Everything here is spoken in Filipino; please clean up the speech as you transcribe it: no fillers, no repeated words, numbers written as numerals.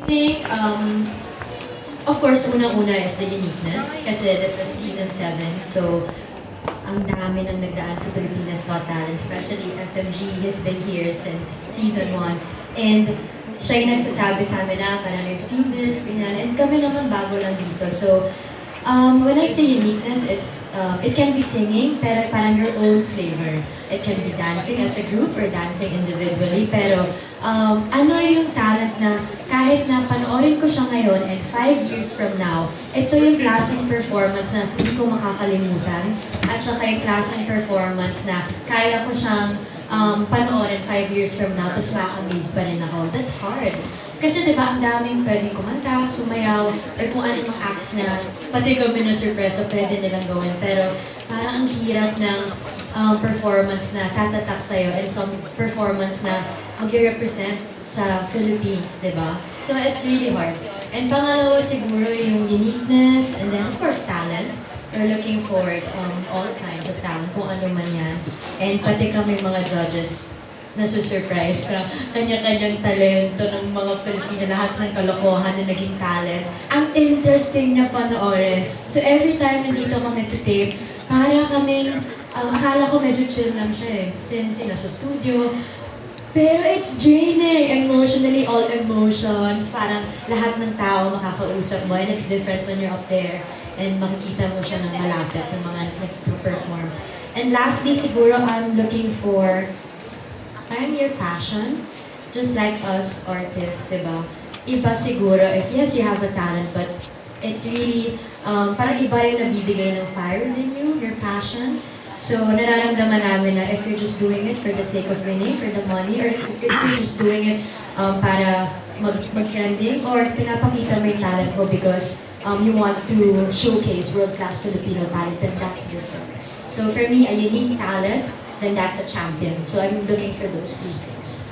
think, of course, unang-una is the uniqueness. Kasi this is season 7, so ang dami nang nagdaan sa Pilipinas Got Talent, especially FMG has been here since season 1. And siya yung nagsasabi sa amin na parang we've seen this, ganyan. And kami naman bago lang dito. So, when I say uniqueness, it can be singing, pero parang your own flavor. It can be dancing as a group or dancing individually, pero ano yung talent na kahit na panoorin ko siya ngayon and 5 years from now, ito yung klaseng performance na hindi ko makakalimutan at saka yung klaseng performance na kaya ko siyang panoorin 5 years from now, tapos ma-amaze pa rin ako. That's hard. Kasi diba, ang daming pwedeng kumanta, sumayaw, or kung anong mga acts na pati kami na surpresa pwede nilang gawin. Pero parang ang hirap ng performance na tatatak sa'yo and some performance na mag-represent sa Philippines, diba? So it's really hard. And pangalawa siguro yung uniqueness and then of course talent. We're looking for all kinds of talent, kung ano man yan. And pati kami mga judges, nasusurprise na kanya-kanyang talento ng mga Pilipino, lahat ng kalokohan na naging talent. Ang interesting niya panoorin. So every time nandito kami to tape, para kaming, akala ko medyo chill lang siya eh, since nasa studio. Pero it's draining, emotionally, all emotions. Parang lahat ng tao makakausap mo and it's different when you're up there and makikita mo siya ng malapit, yung mga nag-perform. And lastly, siguro I'm looking for parang your passion, just like us artists, diba? Iba siguro, if yes, you have a talent, but it really, parang iba yung nabibigay ng fire within you, your passion. So, nararamdaman namin na if you're just doing it for the sake of winning, for the money, or if you're just doing it para mag-trending, or pinapakita mo yung talent mo because you want to showcase world-class Filipino talent, then that's different. So, for me, a unique talent, then that's a champion. So I'm looking for those three things.